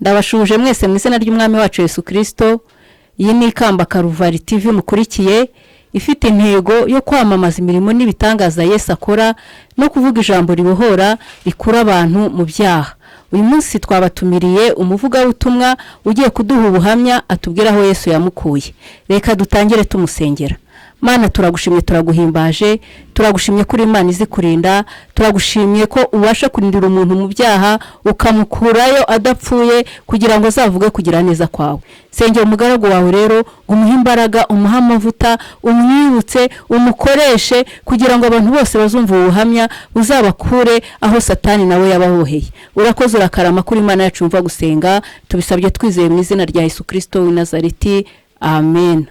Ndabashuje mwese mu izina ry'umwami wacu Yesu Kristo. Iyi ni Ikamba Karuvari TV mukurikiye, ifite intego yo kwamamaza imirimo n'ibitangaza Yesu akora no kuvuga ijambo ribohora rikura abantu mu byaha. Uyu munsi twabatumiriye umuvuga w'ubutumwa ugiye kuduha ubuhamya atubwira aho Yesu yamukuye. Reka dutangire tumusengera. Mana, turagushimye, turaguhimbaje, turagushimye kuri Imana izi kurinda, turagushimye ko ubasha kurindira umuntu mu byaha ukamukurayo adapfuye kugira ngo azavuge kugira neza kwawe. Sengera umugaragu wawe rero, umuhe imbaraga, umuhe amavuta, umwibutse, umukoreshe kugira ngo abantu bose bazumva ubuhamya uzabakure aho Satani nawe yabahoheye. Urakoze, urakarama kuri Imana yacu umva gusenga, tubisabye twizeye mu izina rya Yesu Kristo w'i Nazareti. Amen.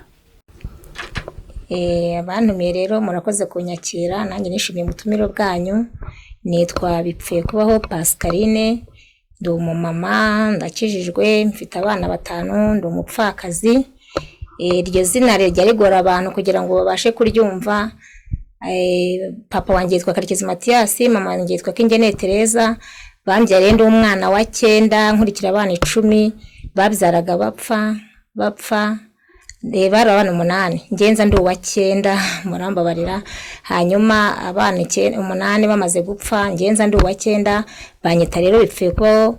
Abantumiye rero murakoze kunyakira, nanjye nishimiye umutumiro bwanyu. Nitwa Bipfuye Kubaho Pascaline, ndi umumama, ndakijijwe, mfite abana 5, ndi umupfakazi. Iryo zina rya rigora abantu kugira ngo babashe kuryumva. Papa wanjye yitwa Karekezi Mathias, mama wanjye yitwa Kingene Teresa. Bambyariye ndi umwana wa 9 nkurikira abana 10 babyaraga bapfa. Bari abana 8, ngenza ndi uwa 9 murambabarira. Hanyuma abana 8 bamaze gupfa, ngenza ndi uwa 9, banyita rero Bipfuye Kubaho.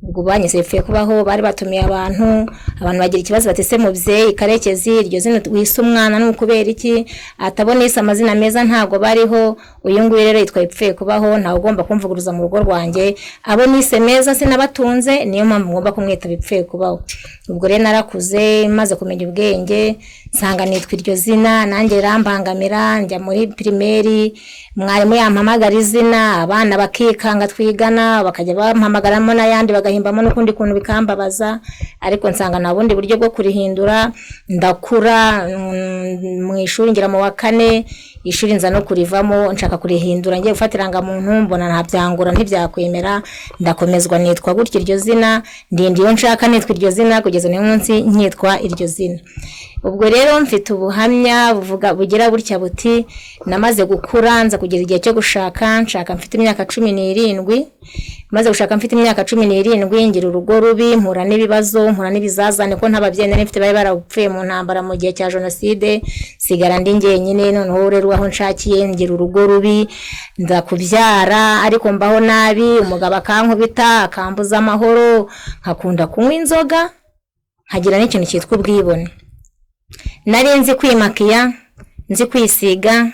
Ubwo banyise Bipfuye Kubaho, bari batumiye abantu bagira ikibazo batese mubyeyi Karekezi, iryo zina wise umwana n'ukubera iki atabona isa amazina meza ntago bariho. Uyu nguyu rero yitwa Bipfuye Kubaho, ntawe ugomba kumvuguruza mu rugo rwanjye. Abo nise meza sinabatunze, niyo mpamvu ngomba kumwita Bipfuye Kubaho. Ubwo rero narakuze maze kumenya ubwenge, nsanga nitwa iryo zina, nanjye rambangamira. Njya muri primaire, mwarimu yampamagara izina, abana bakikanga twigana, bakajya bampamagaramo n'ayandi bagahimbamo n'ukundi kuntu bikambabaza. Ariko nsanga nta bundi buryo bwo kurihindura. Ndakura mu ishuri ngira mu wa 4, ishuri nza no kurivamo, nshaka kurihindura, ngiye gufatiranga muntu, mbona nta byangura ntibyakwemera, ndakomezwa nitwa gutyo iryo zina. Ndiyo nshaka nitwa iryo zina kugeza n'uyu munsi nkitwa iryo zina. Ubwo rero mfite ubuhamya bugira burya buti, namaze gukura nza kugira igihe cyo nshaka mfite imyaka 17. Maze gushaka mfite imyaka 17 ngira urugo rubi, mpura n'ibibazo, mpura n'ibizazane ko ntababyeyi nari mfite bari barapfuye mu ntambara mu gihe cya Jenoside. Sigara ndi njyenyine, noneho rero aho nshakiye ngira urugo rubi, nza kubyara ariko mbaho nabi. Umugabo akankubita, akambuza amahoro, nkakunda kunywa inzoga, nkagira n'ikintu cyitwa ubwibone. Nari nzi kwimakiya, nzi kwisiga,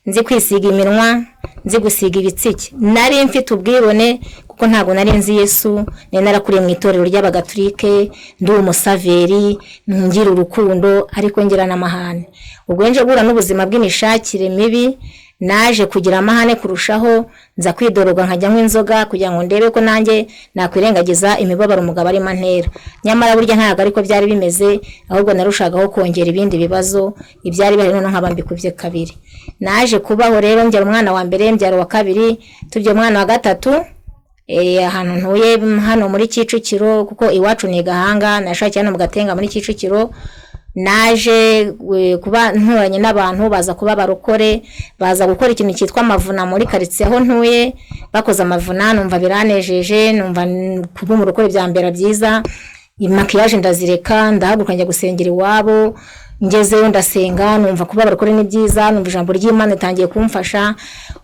nzi kwisiga iminwa, nzi gusiga ibitsike. Nari mfite ubwibone kuko ntago nari nzi Yesu. Narakuriye mu itorero ry'abagatolike, ndi umusaveri, ngira urukundo ariko ngira n'amahane. Ubwo nje gura n'ubuzima bw'imishakire mibi, naje kugira amahane kurushaho, nza kwidoroga nkajya nk'inzoga kugira ngo ndebe ko nanjye nakwirengagiza imibabaro umugabo ari mantera. Nyamara burya ntago ariko byari bimeze, ahubwo narushagaho kongera ibindi bibazo ibyari bari none nkabambikuvye 2. Naje kubaho rero mbyara umwana wa mbere, mbyara wa 2, tubye umwana wa 3. Ahantu ntuye hano muri Kicukiro, kuko iwacu ni Gahanga, nashakiye hano mu Gatenga muri Kicukiro. Naje kuba nturanye n'abantu baza kuba barokore, baza gukora ikintu cyitwa amavuna muri quartier aho ntuye. Bakoze amavuna, numva biranejeje, numva kuba mu rukore byambera byiza. Imakiyaje ndazireka, ndahaguruka njya gusengera iwabo. Ngezeyo ndasenga, numva kuba barokore ni byiza, numva ijambo ry'Imana itangiye kumfasha.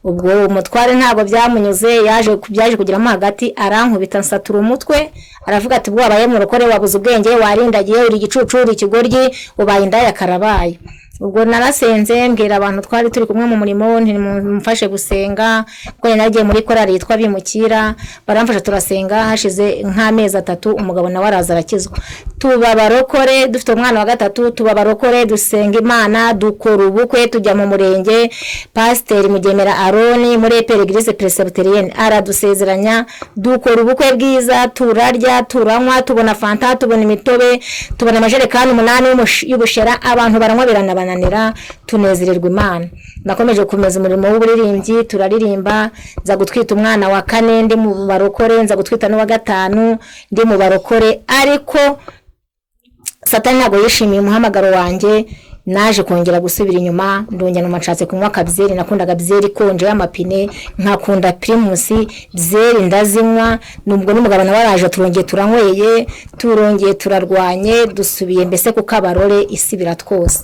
Ubwo umutware ntago byamunyuze, byaje kugiramo hagati, arankubita nsatura umutwe. Aravuga ati bwo abaye mu rukore wabuze ubwenge, warindagiye, uri igicucuri, ikigoryi, ubaye indaya karabaye. Ubwo narasenze mbwira abantu twari turi kumwe mu murimo, ntimufashe gusenga kuko nagiye muri korali yitwa Bimukira. Baramfasha turasenga, hashize nk'amezi 3 umugabo nawe araza arakizwa. Tuba barokore, dufite umwana wa 3, tuba barokore, dusenga Imana, dukora ubukwe, tujya mu murenge. Pasteur Mugemera Aroni muri Eglise Presbyterienne aradusezeranya, dukora ubukwe bwiza, turarya, turanywa, tubona fanta, tubona imitobe, tubona amajerekani 8 y'ubushera. Abantu baranywa biranabana, tunezererwa Imana. Nakomeje kumeza umurimo w'uburirimbyi, turaririmba. Nza gutwita umwana wa 4 ndi mu barokore, nza gutwita n'uwa 5 ndi mu barokore. Ariko Satani ntabwo yishimiye umuhamagaro wanjye. naje kongera gusubira inyuma ndongera numanshatse kunywa kabyeri, nakundaga byeri konje y'amapine, nkakunda Primus byeri ndazinywa, nubwo n'umugabo nabaraje turongeye turarwanye dusubiye mbese ku kabarore isibira twose.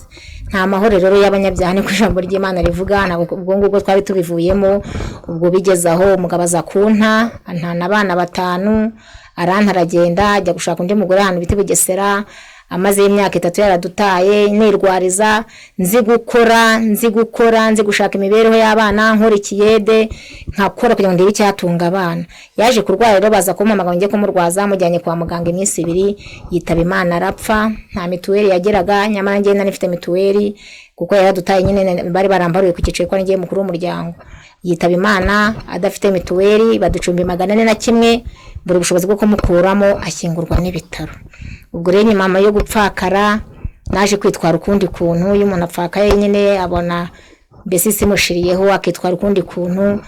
Nta mahoro rero y'abanyabyaha ni ku ijambo ry'Imana rivuga, ubwo ngubwo twari tubivuyemo. Ubwo bigeze aho umugabo aza kunta, antana abana 5, aragenda ajya gushaka undi mugore ahantu biti Bugesera, amaze imyaka 3 yaradutaye, nirwariza nzi gukora nzi gushaka imibereho y'abana, nkora ikiyede nkakora kugira ngo ndebe icyatunga abana. Yaje kurwara rero baza kumpamagara ngiye kumurwaza, mujyanye kwa muganga iminsi 2, yitaba Imana arapfa. Nta mituweli yageraga, nyamara ngiye nifite mituweli kuko yaradutaye nyine bari barambaruye ku kiciro ko ngiye mukuru w'umuryango. Yitaba Imana adafite mituweli, baducumbi 401, buri bushobozi bwo kumukuramo ashyingurwa n'ibitaro. Ubwo rero nyuma yo gupfakara naje kwitwara ukundi kuntu, iyo umuntu apfakaye nyine abona mbese simushiriyeho akitwara ukundi kuntu.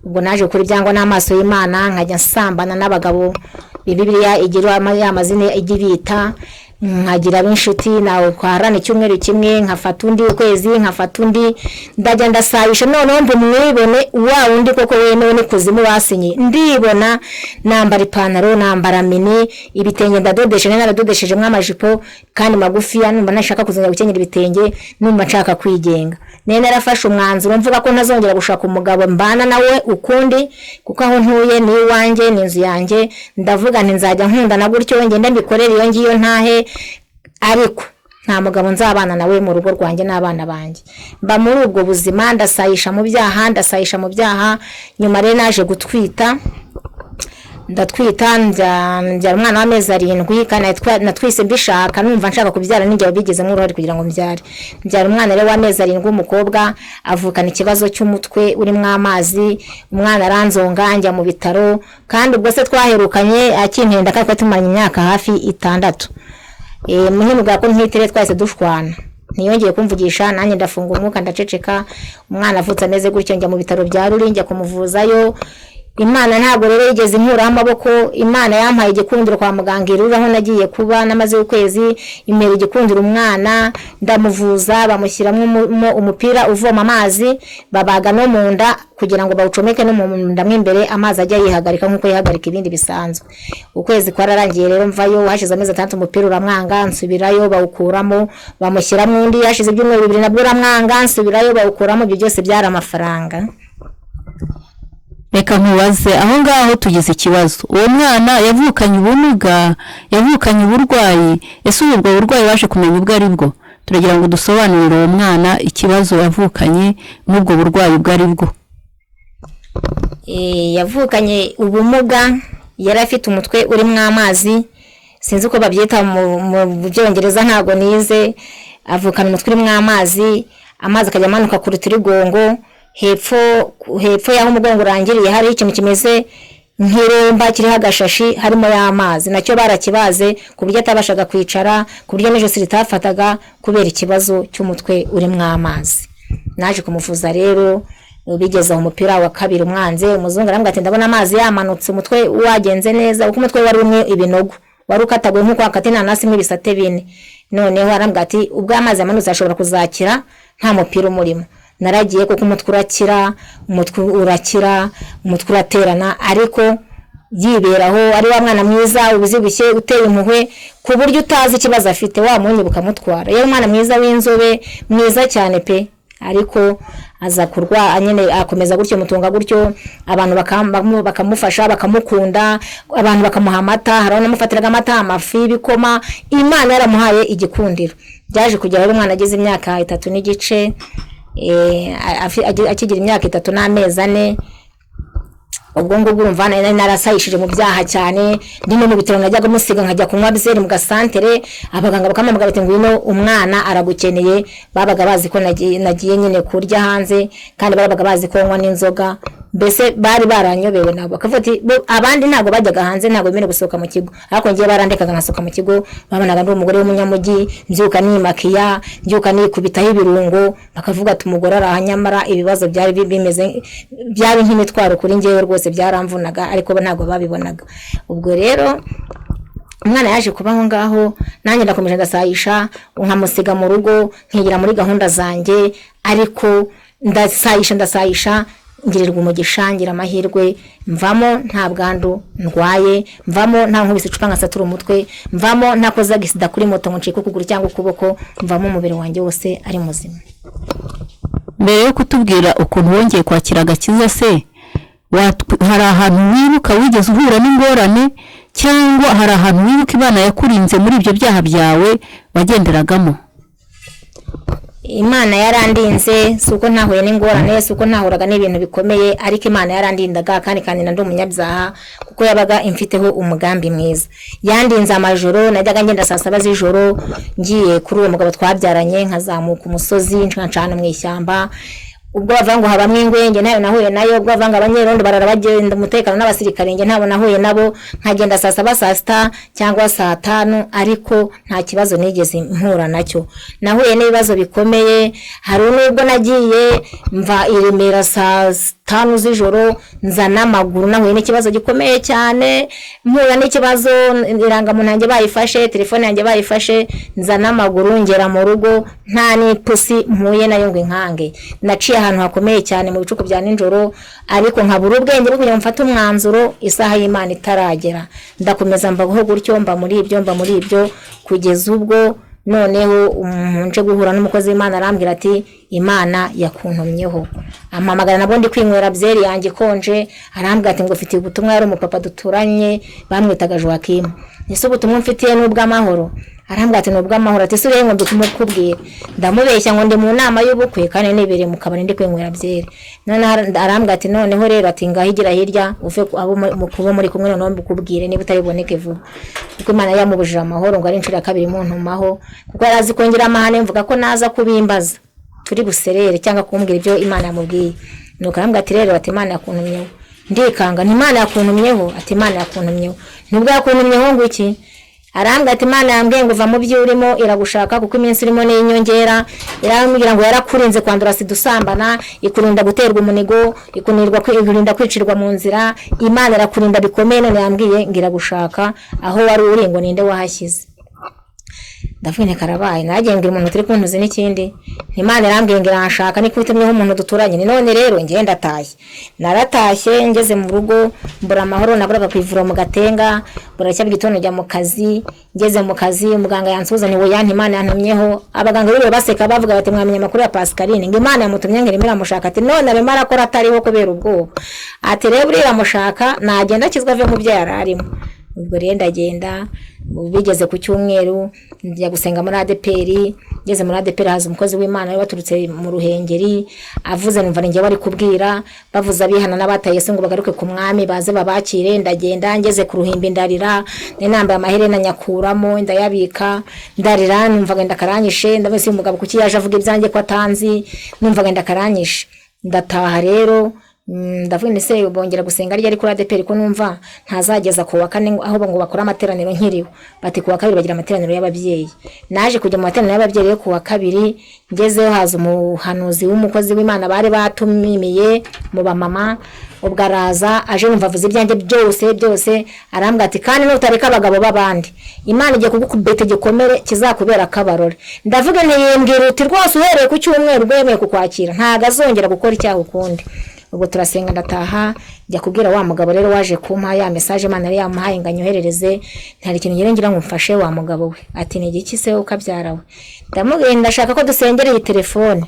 Ubwo naje gukora ibyangwa n'amaso y'Imana, nkajya nsambana n'abagabo Bibiliya igira amazina igibita, nkagira b'inshuti nawe kwarana icyumweru kimwe, nkafata undi ukwezi, nkafata undi, ndajya ndasayisha noneho mwibone wa undi koko wenewe ni kuzimu basinye. Ndibona nambara ipantaro, nambara mini, ibitenge ndadodeshe, naradodesheje mw'amajipo kandi magufi, numva nashaka kuzinga gukenyera ibitenge, numva nshaka kwigenga. Narafashe umwanzuro mvuga ko ntazongera gushaka umugabo mbana nawe ukundi, kuko aho ntuye ni iwanjye, ni inzu yanjye. Ndavuga nti nzajya nkundana gutyo ngenda mbikorera iyo ngiyo ntahe, ariko nta mugabo nzabana nawe mu rugo rwanjye n'abana banjye. Mba muri ubwo buzima ndasayisha mu byaha. Nyuma rero naje gutwita, ndatwita njya umwana w'amezi 7, kandi natwise mbishaka, numva nshaka kubyara n'ingiye bigezemo uruhare kugira ngo mbyare. Mbyara umwana rero w'amezi 7 umukobwa, avukana ikibazo cy'umutwe urimo amazi. Umwana aranzonga njya mu bitaro, kandi ubwo se twaherukanye akimpenda kandi tumanye imyaka hafi 6. Muhimuga ko ntitire twese dushwana, niyongeye kumvugisha nanjye ndafunga umwuka ndaceceka. Umwana avutse ameze gutyo, njya mu bitaro bya Ruri njya kumuvuzayo. Imana ntabwo rero yigeze inkuraho amaboko. Imana yampaye igikundiro kwa muganga Iruri aho nagiye kuba, namaze ukwezi imera igikundiro umwana, ndamuvuza bamushyiramo umupira uvoma amazi, babaga no mu nda kugira ngo bawucomeke no mu nda mw'imbere, amazi ajya yihagarika nkuko yihagarika ibindi bisanzwe. Ukwezi kwararangiye rero mvayo, hashize amezi 3 umupira uramwanga, nsubirayo bawukuramo, bamushyiramo undi. Hashize ibyumweru 2 nabwo uramwanga, nsubirayo bawukuramo. Ibyo byose byari amafaranga. Reka nkubaze aho ngaho tugize ikibazo. Uwo mwana yavukanye ubumuga, yavukanye uburwayi, ese ubwo burwayi waje kumenya ubwo ari bwo? Turagira ngo dusobanurire uwo mwana ikibazo yavukanye n'ubwo burwayi bwo ari bwo. Yavukanye ubumuga, yari afite umutwe urimo amazi, sinzi uko babyita mu Byongereza, ntago nize. Avukana umutwe urimo amazi akajya amanuka ku rutirigongo. Hepfo yaho umugongo urangiriye hari ikintu kimeze nk'iremba kiriho agashashi harimo y'amazi, nacyo barakibaze ku buryo atabashaga kwicara, ku buryo n'ijosi ritafataga kubera ikibazo cy'umutwe urimo amazi. Naje kumuvuza rero, bigeze aho umupira wa 2 umwanze. Umuzungu arambwira ati ndabona amazi yamanutse, umutwe wagenze neza, uko umutwe wari umwe ibinogo, wari ukatagwe nk'uko akata inanasi ibisate 4. Noneho arambwira ati ubwo amazi yamanutse ashobora kuzakira nta mupira umurimo. Naragiye kuko umutwe urakira, umutwe uraterana, ariko yiberaho ari wa mwana mwiza ubuzibishye uteye impuhwe ku buryo utazi ikibazo afite, wa munyi bukamutwara. Yari umwana mwiza w'inzobe, mwiza cyane pe, ariko aza kurwa nyine akomeza gutyo mutunga gutyo. Abantu bakamufasha bakamukunda, abantu bakamuha amata, hari n'amufatiraga amata, amafi, ibikoma. Imana yaramuhaye igikundiro. Byaje kugera rero umwana ageze imyaka 3 n'igice, akigira imyaka 3 n'amezi 4. Ubwo ngubwo urumva narasayishije mu byaha cyane. Ndimo mu bitaro najyaga musiga nkajya kunywa bizeri mu gasantere, abaganga bakamamagara bati ngwino umwana aragukeneye. Babaga bazi ko nagiye nyine kurya hanze, kandi babaga bazi ko nywa n'inzoga. Mbese bari baranyobewe nabo, bakavuga ati abandi ntago bajyaga hanze, ntago bimene gusohoka mu kigo, ariko ngiye barandekaga nasohoka mu kigo. Babonaga ndi umugore w'umunyamujyi, mbyuka nimakiya, mbyuka nikubitaho ibirungo, bakavuga ati umugore arahanyamara. Ibibazo byari bimeze byari nk'imitwaro kuri ngewe rwose, byaramvunaga, ariko bo ntago babibonaga. Ubwo rero umwana yaje kubaho ngaho, nanjye ndakomeje ndasayisha, nkamusiga mu rugo, nkigira muri gahunda zanjye, ariko ndasayisha ngirirwa umugisha, ngira amahirwe, mvamo nta bwandu ndwaye, mvamo nta nkubise icupa nkasatura umutwe, mvamo ntakoze agisida kuri moto ngo ncike ukuguru cyangwa ukuboko, mvamo umubiri wanjye wose ari muzima. Mbere yo kutubwira ukuntu wongeye kwakira agakiza se, hari ahantu wibuka wigeze uhura n'ingorane, cyangwa hari ahantu wibuka Imana yakurinze muri ibyo byaha byawe wagenderagamo? Imana yarandinze, suko ntahuye n'ingorane, suko ntahuraga n'ibintu bikomeye, ariko Imana yarandindaga kandi ndi umunyabyaha, kuko yabaga imfiteho umugambi mwiza. Yandinze amajoro, najyaga ngenda saa 7 z'ijoro ngiye kuri uwo mugabo twabyaranye, nkazamuka umusozi ncana mu ishyamba. Ubwo bavango habamwe ingwenge nayo nahuye nayo, ubwo bavanga abanyerondo barara bagenda umutekano n'abasirikare nge ntabo nahuye nabo, nkagenda saa 7 saa 6 cyangwa saa 5, ariko nta kibazo nigeze mpura nacyo. Nahuye n'ibibazo bikomeye, hari nubwo nagiye mva Iremera saa 5 z'ijoro nza n'amaguru, nahuye n'ikibazo gikomeye cyane, mpura n'ikibazo irangamuntu yanjye bayifashe, telefone yanjye bayifashe, nza n'amaguru ngera mu rugo, nta n'ipusi mpuye nayo ngo inkange. Naciye ahantu hakomeye cyane mu bicuku bya ninjoro, ariko nkabura ubwenge bwo kugira mfata umwanzuro, isaha y'Imana itaragera. Ndakomeza mbaho gutyo, mba muri ibyo kugeza ubwo noneho nje guhura n'umukozi w'Imana, arambwira ati Imana yakuntumyeho. Ampamagara nabo ndi kwinywera byeri yanjye konje, arambwira ati ngo ufite ubutumwa, yari umupapa duturanye bamwitaga Joakim. Ese ubutumwa mfitiye n'ubw'amahoro? Arambwira ati n'ubw'amahoro. Ati sure ngo ndikubwira. Ndamubeshya ngo ndi mu nama y'ubukwe kandi nibere mu kabari ndi kwinywera byeri. None arambwira ati noneho rero ati ngahigira hirya uve kubo muri kumwe none mbukubwire niba utariboneke vuba. Kuko Imana yamubujije amahoro ngo ari inshuro ya kabiri mu ntumaho, kuko yarazi kongera amahane, mvuga ko naza kubimbaza turi buserere cyangwa kumbwira ibyo Imana yamubwiye. Nuko arambwira ati rero ati Imana yakuntumyeho. Ndikanga nti Imana yakuntumyeho, ati Imana yakuntumyeho. Nubwo yakuntumyeho ngo iki? Arambwira ati Imana yambwiye ngo uva mu byo urimo iragushaka, kuko iminsi urimo n'inyongera, irambwira ngo yarakurinze kwandura sida usambana, ikurinda guterwa umunigo, ikurinda kwicirwa mu nzira. Imana irakurinda bikomeye, none yambwiye ngira gushaka aho wari uri ngo ninde wahashyize. Ndavuga karabaye, nagiye ngira umuntu turi kuntuze n'ikindi, Imana irambwiye ngira nshaka ni kubitumyeho umuntu duturanye. None rero ngenda tashye, naratashye ngeze mu rugo mbura amahoro, naburaga kwivura mu Gatenga, buracya bw'igitondo njya mu kazi. Ngeze mu kazi umuganga yansuza ni we yanti Imana yantumyeho. Abaganga biro baseka bavuga bati mwamenye makuru ya Pascaline ngo Imana yamutumye ngere imira mushaka. Ati none arimo arakora atariho kubera ubwoba. Ati rero urira mushaka nagenda kizwa ave mu byo yararimo. Ubwo rero ndagenda, bigeze ku cyumweru njya gusenga muri ADPR. Ngeze muri ADPR haza umukozi w'Imana wari waturutse mu Ruhengeri, avuze numva ninjye bari kubwira, bavuza abihana n'abataye Yesu ngo bagaruke ku mwami baze babakire. Ndagenda ngeze ku ruhimbi ndarira, nambaye amaherena nyakuramo ndayabika, ndarira numva genda karanyishe. Ndabese umugabo kuki yaje avuga ibyanjye ko atanzi, numva genda karanyishe. Ndataha rero ndavuga nese bongera gusenga ari kuri ADPR ko numva ntazageza ku wa 4 aho ngo bakora amateraniro nkiriho. Bati ku wa 2 bagira amateraniro y'ababyeyi. Naje kujya mu materaniro y'ababyeyi ku wa 2, ngezeho haza umuhanuzi w'umukozi w'Imana bari batumimiye mu bamama. Ubwo araza aje numva avuze ibyanjye byose, arambwira ati kandi nutareka abagabo babandi Imana igiye kugukubita gikomere kizakubera akabarore. Ndavuga ntiyembwira uti rwose uhereye ku cyumweru rwemeye kukwakira ntago azongera gukora icyaha ukundi. Ubwo turasenga ndataha, njya kubwira wa mugabo rero waje kumpa ya message Imana yari yamuhaye nganyoherereze, ntari kintu ngira ngo mfashe wa mugabo we. Ati ni iki se ukabyara we? Ndamubwira ndashaka ko dusengera iyi telefone.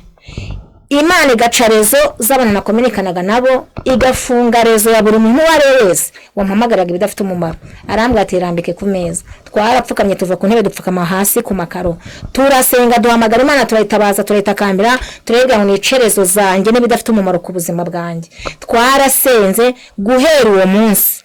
Imana igacarezo z'abana nakominikanaga nabo, igafunga rezo ya buri muntu wari wese wampamagaraga ibidafite umumaro. Arambwira ati rambike ku meza. Twarapfukamye tuva ku ntebe dupfukama hasi ku makaro, turasenga duhamagara Imana, turayitabaza turayitakambira, turebwa ngo nicerezo zanjye n'ibidafite umumaro ku buzima bwanjye. Twarasenze guhera uwo munsi.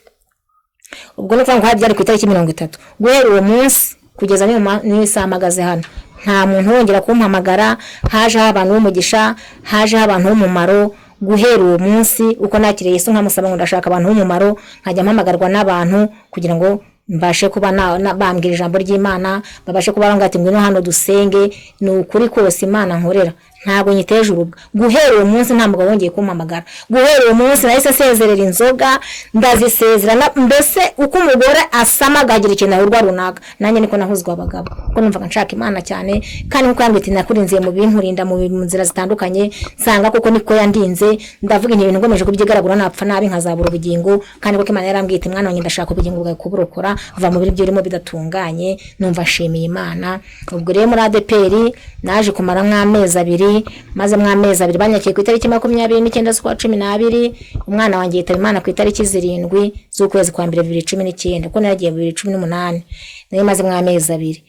Ubwo no kwanga byari ku itariki 30. Guhera uwo munsi kugeza nisamagaze hano nta muntu wongera kumpamagara. Haje abantu b'umugisha, haje abantu b'umumaro. Guhera uwo munsi uko nakiriye Yesu nkamusaba ngo ndashaka abantu b'umumaro, nkajya mpamagarwa n'abantu kugira ngo mbashe kuba bambwira ijambo ry'Imana, babashe kuba bangati ngwino hano dusenge. Ni ukuri kose Imana nkorera ntabwo nyiteje urubwa. Guhera uwo munsi nta mugabo wongeye kumpamagara. Guhera uwo munsi nahise sezerera inzoga, ndazisezerana. Mbese uko umugore asama agagira ikintu ahurwa runaka, nanjye niko nahuzwa abagabo, kuko numvaga nshaka Imana cyane, kandi nkuko yambwiye ati nakurinziye mu binkurinda mu nzira zitandukanye, nsanga kuko niko yandinze. Ndavuga ibintu ngomeje kubyigaragura napfa nabi nkazabura ubugingo, kandi kuko Imana yarambwiye ati mwana wanjye ndashaka ubugingo bwawe kuburokora, va mu biri byurimo bidatunganye. Numva nshimiye Imana. Ubwo rero muri ADPR naje kumara nk'amezi 2, maze mw'amezi 2 banyakiye ku itariki 29 z'ukwa 12. Umwana wanjye yitaba Imana ku itariki 7 z'ukwezi kwa 2019, ko naragiye 2018. Nari maze mw'amezi 2.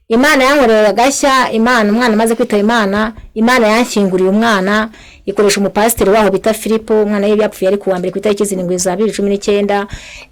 Imana yankorera gashya. Umwana maze kwitaba Imana yanshyinguriye umwana, ikoresha umupasiteri waho bita Filipo. Umwana ye yapfuye ari kuwa mbere ku itariki 7 za 2019.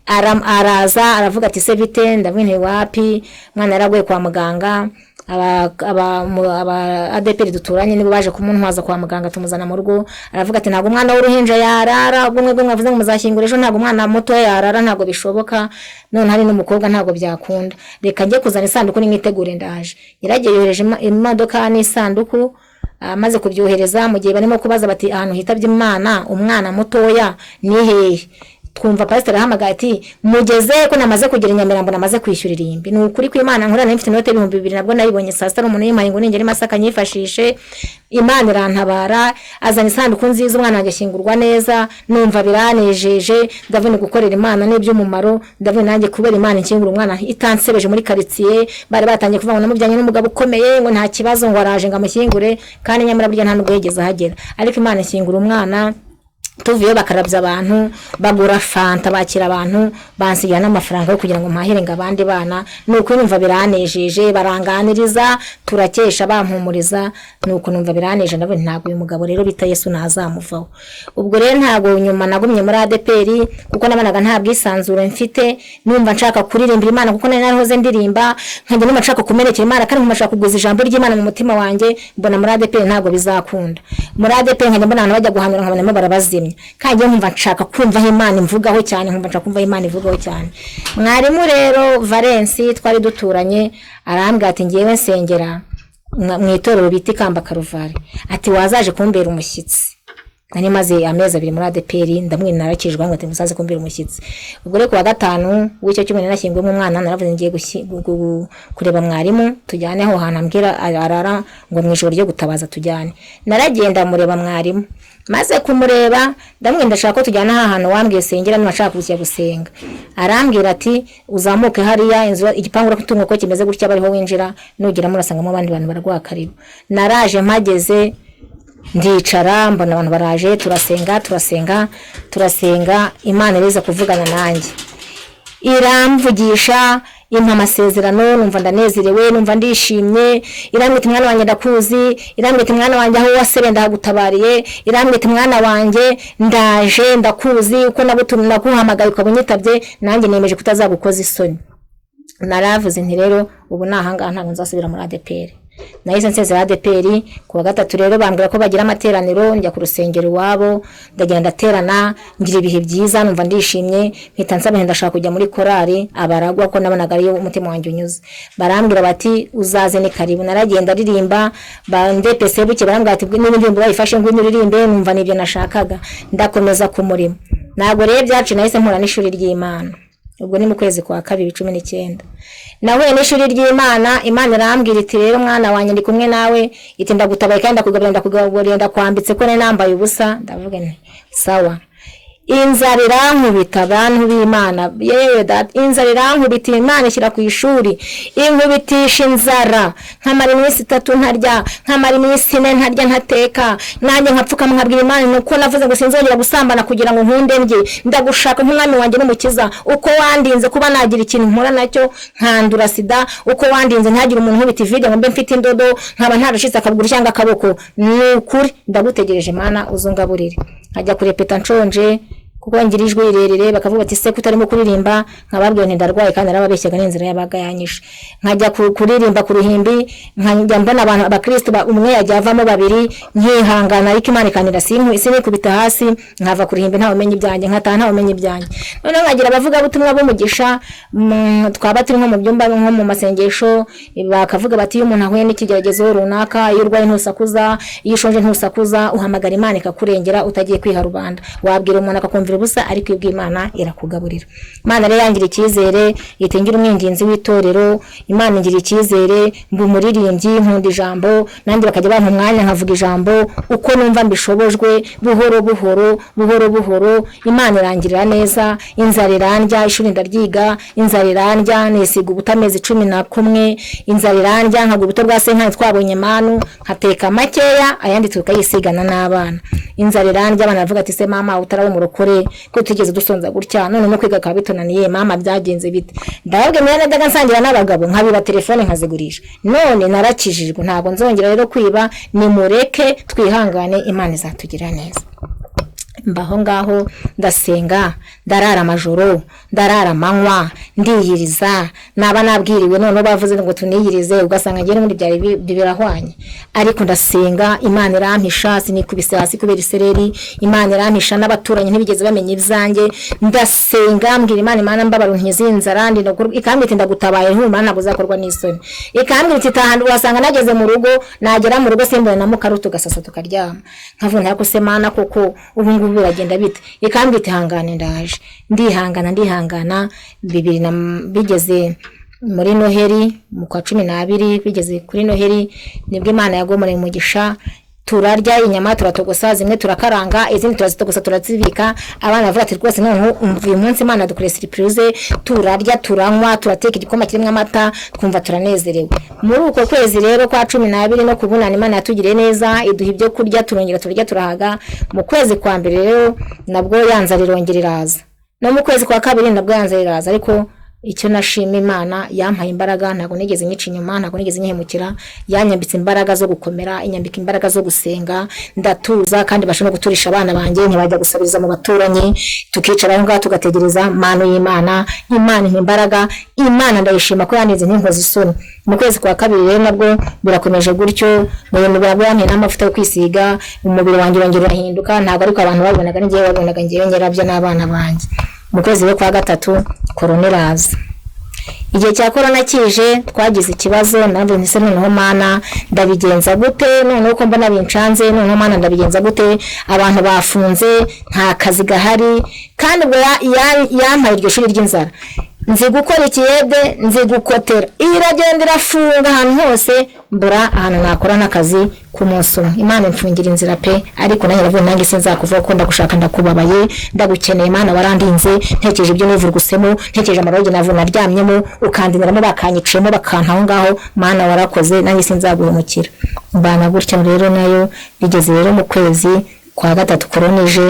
Araza aravuga ati se bite, ndabwine wapi. Umwana yaraguye kwa muganga. aba ADPR duturanye nibo baje kumuntwaza kwa muganga, tumuzana mu rugo. Aravuga ati ntago umwana w'uruhinja yarara, ubwo mwe mwavuze ngo muzashyingura ejo, ntago umwana muto yarara, ntago bishoboka. None hari n'umukobwa ntago byakunda, reka njye kuzana isanduku nimwitegure ndaje. Yaragiye yohereje imodoka n'isanduku. Amaze kubyohereza, mu gihe barimo kubaza bati ahantu hitabye Imana umwana mutoya ni hehe, twumva pastor ahamagaye ati mugeze ko namaze kugira Nyamirambo, namaze kwishyura irimbi. Ni ukuri ko Imana nkora nari mfite inote 2,000 nabwo nayibonye saa sita umuntu yimaye ngo ningere Masaka nyifashishe. Imana irantabara, azana isanduku nziza, umwana wanjye ashyingurwa neza. Numva biranejeje, ndavune gukorera Imana n'iby'umumaro. Ndavune nanjye kubera Imana inshyingura umwana itansebeje muri quartier. Bari batangiye kuvuga ngo namubyanye n'umugabo ukomeye, ngo nta kibazo, ngo araje ngo amushyingure, kandi nyamara burya nta nubwo yigeze ahagera. Ariko Imana inshyingura umwana. Tuviyo bakarabya abantu, bagura fanta, bakira abantu, bansigira n'amafaranga yo kugira ngo mpahire ngo abandi bana. Nuko numva biranejeje, baranganiriza, turakesha bampumuriza. Nuko numva biraneje, ndabona ntago uyu mugabo rero bita Yesu nazamuvaho. Ubwo rero ntago nyuma nagumye muri ADPR, kuko nabanaga nta bwisanzure mfite. Numva nshaka kuririmba Imana, kuko nari narahoze ndirimba, nkajya numva nshaka kumerekera Imana, kandi nkumva nshaka kuguza ijambo ry'Imana mu mutima wanjye. Mbona muri ADPR ntago bizakunda. Muri ADPR nkajya mbona abantu bajya guhanura, nkabona barabazimya, kandi nkumva nshaka kumva Imana imvugaho cyane, nkumva nshaka kumva Imana ivugaho cyane. Mwarimu rero Valence twari duturanye, arambwira ati ngiyewe nsengera mu itorero bita Ikamba Karuvari, ati wazaje kumbera umushyitsi. Nari maze amezi 2 muri ADPR, ndamwe narakijwe ngo ati musaze kumbera umushyitsi. Ubwo rero kuwa gatanu w'icyo cyumwe nashyingwe mu mwana, naravuze ngiye kureba mwarimu, tujyane aho hantu ambwira arara ngo mu ijoro ryo gutabaza tujyane. Naragenda mureba mwarimu, maze kumureba ndamwe ndashaka ko tujyana aha hantu wambwiye sengera, nashaka kujya gusenga. Arambwira ati uzamuke hariya inzu igipangura kutungo ko kimeze gutya, bariho winjira, nugira murasangamo abandi bantu baragwa karibu. Naraje mpageze ndicara, mbona abantu baraje, turasenga. Imana iriza kuvugana nanjye, iramvugisha, impa amasezerano. Numva ndanezerewe, numva ndishimye. Irambwita mwana wanjye ndakuzi, irambwita mwana wanjye aho wasebe ndagutabariye, irambwita mwana wanjye ndaje ndakuzi, uko nagutumye nakuhamagaye ukabunyitabye, nanjye nemeje kutazagukoza isoni. Naravuze nti rero ubu nahanga ntabwo nzasubira muri ADPR. Nahise nsezera ADPR. Kuwa gatatu rero bambwira ko bagira amateraniro, njya ku rusengero iwabo, ndagenda ndaterana, ngira ibihe byiza, numva ndishimye. Mpita nsaba ndashaka kujya muri korari abaragwa, ko nabonaga ari umutima wanjye unyuze. Barambwira bati uzaze ni karibu. Naragenda ririmba, bandepese buke, barambwira ati n'ibindirimbo bayifashe ngo uririmbe. Numva nibyo nashakaga, ndakomeza ku murimo. Ntabwo rero byacu nahise mpura n'ishuri ry'Imana. Ubwo ni mu kwezi kwa 2019 nahuye n'ishuri ry'Imana. Imana irambwira iti rero mwana wanjye ndi kumwe nawe, iti ndagutabaye kandi ndakugaburira, ndakwambitse ko nambaye ubusa. Ndavuga nti sawa. Inzara irankubita abantu b'Imana, yewe that inzara irankubita. Imana ishyira ku ishuri inkubitisha inzara, nkamara iminsi 3 ntarya, nkamara iminsi 4 ntarya ntateka. Nanjye nkapfuka nkabwira Imana nuko navuze ngo sinzongera gusambana kugira ngo nkunde ndye, ndagushaka nk'umwami wanjye n'umukiza. Uko wandinze kuba nagira ikintu nkora nacyo nkandura sida, uko wandinze ntagira umuntu nkubita video ngo mbe mfite indodo, nkaba ntarashitse akabuguru cyangwa akaboko. Ni ukuri ndagutegereje Imana uzungaburire. Nkajya kurepeta nshonje, kuko ngira ijwi rirerire bakavuga bati se kutarimo kuririmba nkababwiye nti ndarwaye kandi arababeshyaga n'inzira yabaga yanyishe nkajya kuririmba ku ruhimbi nkajya mbona abantu abakristo umwe yajya avamo babiri nkihangana ariko Imana ikanira sinikubita hasi nkava ku ruhimbi ntawe umenye ibyanjye nkataha ntawe umenye ibyanjye none nkagira abavuga butumwa bumugisha twaba turi nko mu byumba nko mu masengesho bakavuga bati iyo umuntu ahuye n'ikigeragezo runaka iyo urwaye ntusakuza iyo ushonje ntusakuza uhamagara Imana ikakurengera utagiye kwiha rubanda wabwira umuntu akakumvira ubusa ariko ibyo Imana irakugaburira Imana rero yangira icyizere yitingira umwinginzi w'itorero Imana ingira icyizere mbu muririmbyi nkunda ijambo nandi bakajya bampa umwanya nkavuga ijambo uko numva mbishobojwe buhoro buhoro Imana irangirira neza inzara irandya ishuri ndaryiga inzara irandya nisiga ubutamezi 11 inzara irandya nkago ubuto bwa senka twabonye manu nkateka makeya ayandi tukayisigana n'abana inzara irandya abana bavuga ati se mama utarabo murokore ko tugeze dusonza gutya none no kwiga kabitonaniye mama byagenze bite ndabwe mwene daga nsangira n'abagabo nkabiba telefone nkazigurisha none narakijijwe ntabwo nzongera rero kwiba ni mureke twihangane Imana izatugira neza mbaho ngaho ndasenga ndarara amajoro ndarara amanywa ndiyiriza naba nabwiriwe none bavuze ngo tuniyirize ugasanga ngene muri byari birahwanye ariko ndasenga Imana irampisha sinikubise hasi kubera isereri Imana irampisha n'abaturanyi ntibigeze bamenye ibyanjye ndasenga mbwira Imana mbabaro ntizinzara ndi ikambite ndagutabaye ntumana nabuzakorwa n'isoni ikambite titahandu wasanga nageze mu rugo nagera mu rugo simbona na mukaruto gasasa tukaryama nkavuna yako semana koko ubu biragenda bite ikambite hangane ndaje ndihangana bigeze muri Noheri mu kwa 12 bigeze kuri Noheri nibwo Imana yagomoreye umugisha turarya inyama turatogosa zimwe turakaranga izindi turazitogosa turazibika abana bavuga ati rwose none uyu munsi Imana dukore surprise turarya turanywa turateka igikoma kirimo amata twumva turanezerewe muri uko kwezi rero kwa 12 no kubunana Imana yatugiriye neza iduha ibyo kurya turongera turya turahaga mu kwezi kwa mbere rero nabwo yanzara irongera iraza no mu kwezi kwa kabiri nabwo yanzara iraza ariko icyo nashima Imana yampaye imbaraga ntago nigeze nyica inyuma ntago nigeze nyihemukira yanyambitse imbaraga zo gukomera inyambika imbaraga zo gusenga ndatuza kandi bashobora guturisha abana banjye ntibajya gusabiriza mu baturanyi tukicara aho ngaho tugategereza mano y'Imana imbaraga Imana ndayishima ko yanize n'inkozi isoni mu kwezi kwa kabiri rero nabwo birakomeje gutyo mu birabwo yamye n'amafuta yo kwisiga umubiri wanjye wongera urahinduka ntago ariko abantu babonaga ngiye wabonaga ngiye nyerabyo n'abana banjye mu kwezi kwa gatatu korona iraza igihe cya korona kije twagize ikibazo nabwo nise noneho Mana ndabigenza gute none uko mbona bincanze noneho Mana ndabigenza gute abantu bafunze nta kazi gahari kandi ubwo yampaye iryo shuri ry'inzara nzi gukora ikiyede nzi gukotera iragendera funga ahantu hose mbura ahantu nakora n'akazi ku munsi Imana imfungira inzira pe ariko nanjye navuye nanjye sinzakuva ko ndagushaka ndakubabaye ndagukeneye Imana warandinze ntekeje ibyo nivurugusemo ntekeje amaroge navu naryamyemo ukandiniramo bakanyicemo bakantaho ngaho Mana warakoze nanjye sinzaguhemukira mbana gutyo rero nayo bigeze rero mu kwezi kwa gatatu koronije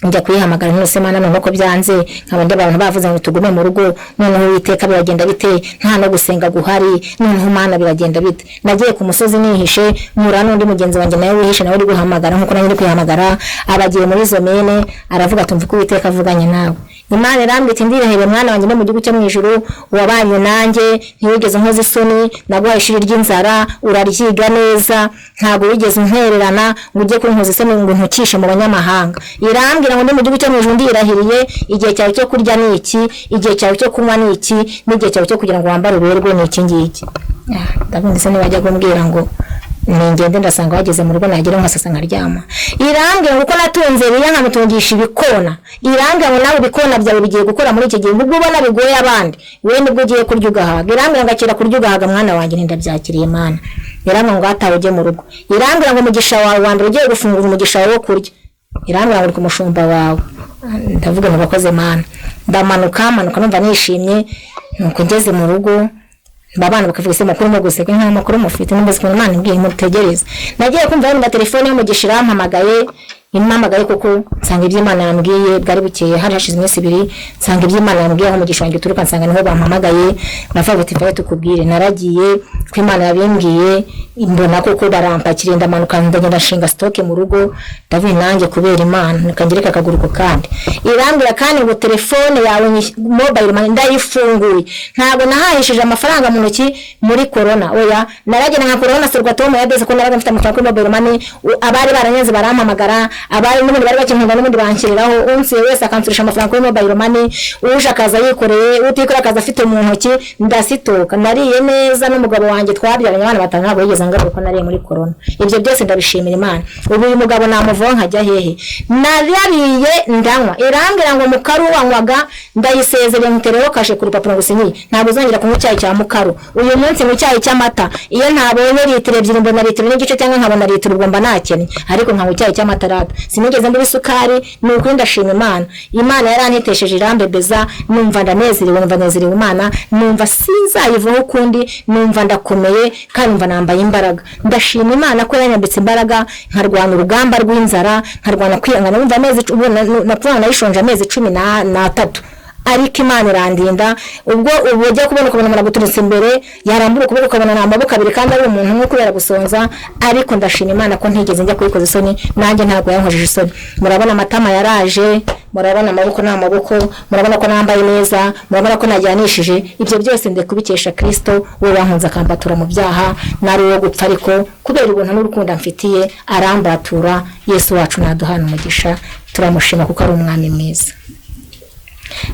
njya kuyihamagara nose Mana none ko byanze nkabandi abantu bavuze ngo tugume mu rugo noneho Uwiteka biragenda bite nta no gusenga guhari noneho Mana biragenda bite nagiye ku musozi nihishe mura n'undi mugenzi wanjye nawe wihishe nawe uri guhamagara nkuko nanjye kwihamagara abagiye muri zomene aravuga tumva ko Uwiteka avuganye nawe Imana irambite ndirahebe mwana wanjye no mu gihugu cyo mwijuru wabanye nanjye ntiwigeze nkoze isoni naguhaye ishuri ry'inzara uraryiga neza ntago wigeze untererana ngo ujye kuri nkoze isoni ngo ntukishe mu banyamahanga irambwira ngo ndi mu gihugu cyo mwijuru ndirahiriye igihe cyawe cyo kurya ni iki igihe cyawe cyo kunywa ni iki n'igihe cyawe cyo kugira ngo wambare uberwe ni iki ngiki ndabundi se nibajya kumbwira ngo ningende ndasanga wageze mu rugo nagira nkasasa nkaryama irambwira ngo uko natunze biya nkamutungisha ibikona irambwira ngo nawe ibikona byawe bigiye gukora muri iki gihe ubwo ubona bigoye abandi we nibwo ugiye kurya ugahaga irambwira ngo akira kurya ugahaga mwana wanjye ndabyakiriye Mana irambwira ngo atawe ujye mu rugo irambwira ngo umugisha wawe wandura ugiye gufungura umugisha wawe wo kurya irambwira ngo uri ku mushumba wawe ndavuga ngo bakoze Mana ndamanuka numva nishimye nuko ngeze mu rugo babana bakavuga se makuru muguse nka makuru mufite n'umbaze ko Imana imbwiye mutegereza nagiye kumva mu telefone yo mugishira mpamagaye impamagaye kuko nsanga iby'Imana yambwiye bwari bukeye hari hashize iminsi 2 nsanga iby'Imana yambwiye aho mugisha wanjye turuka nsanga niho bampamagaye bavuga ati tukubwire naragiye ko Imana yabimbwiye mbona koko barampakira ndamanuka ndagenda nshinga stock mu rugo ndavuye nanjye kubera Imana nikangereka akaguruko kandi irambira kandi ngo telefone yawe mobile money ndayifunguye ntago nahahishije amafaranga mu ntoki muri corona oya naragenda nka corona sorwa Tom yadeze ko naraga mfite amafaranga kuri mobile money abari baranyenze barampamagara abari n'ubundi bari bakinkunda n'ubundi bankiriraho unsi wese akansurisha amafaranga kuri mobile money uje akaza yikoreye utikora akaza afite mu ntoki ndasitoka nariye neza n'umugabo wanjye twabyaranye abana batanu ntabwo yigeze ngaruka nariye muri corona ibyo byose ndabishimira Imana ubu uyu mugabo namuvuga nkajya hehe narariye ndanywa irambira ngo mukaru wanywaga ndayisezereye ntereho kashe ku rupapuro gusinyi ntabwo uzongera kunywa icyayi cya mukaru uyu munsi mu cyayi cy'amata iyo ntabonye litiro ebyiri mbona litiro n'igice cyangwa nkabona litiro ubwo mba nakennye ariko nkanywa icyayi cy'amata rata sinigeze mbura isukari nuko ndashima Imana yarantesheje irambebeza numva ndanezerewe numva nezerewe Imana numva sinzayivaho ukundi numva ndakomeye kandi numva nambaye imbaraga ndashima Imana ko yanyambitse imbaraga nkarwana urugamba rw'inzara nkarwana kwiyangana numva amezi napfana nayishonje amezi 13 ariko Imana irandinda ubwo ujya kubona umuntu guturutse imbere yarambura ukuboko ukabona n'amaboko abiri kandi ari umuntu nko kubera gusonza ariko ndashima Imana ko ntigeze njya kuyikoza isoni nanjye ntabwo yankojeje isoni murabona amatama yaraje murabona amaboko n'amaboko murabona ko nambaye neza murabona ko najyanishije ibyo byose ndekubikesha Kristo we wankunze akambatura mu byaha nari wo gupfa ariko kubera ubuntu n'urukundo mfitiye arambatura Yesu wacu naduhana umugisha turamushima kuko ari umwami mwiza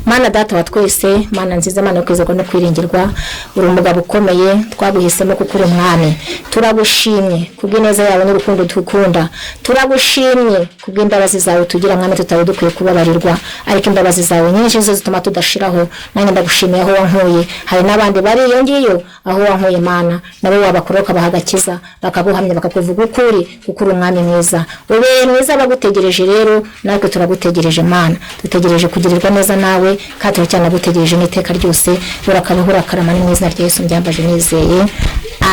Mana data wa twese Mana nziza Mana kwizerwa no kwiringirwa uri umugabo ukomeye twaguhisemo kuko uri umwami turagushimye kubw'ineza yawe n'urukundo dukunda turagushimye kubw'imbabazi zawe tugira mwami tutawe dukwiye kubabarirwa ariko imbabazi zawe nyinshi zo zituma tudashiraho nanjye ndagushimiye aho wankuye hari n'abandi bari iyo ngiyo aho wankuye Mana nabo wabakoroka bahagakiza bakabuhamya bakakuvuga ukuri kuko uri umwami mwiza ube mwiza bagutegereje rero natwe turagutegereje Mana dutegereje kugirirwa neza nawe kandi cyane gutegereje n'iteka ryose urakabahura karama n'izina rya Yesu mbyambaje nizeye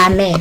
amen.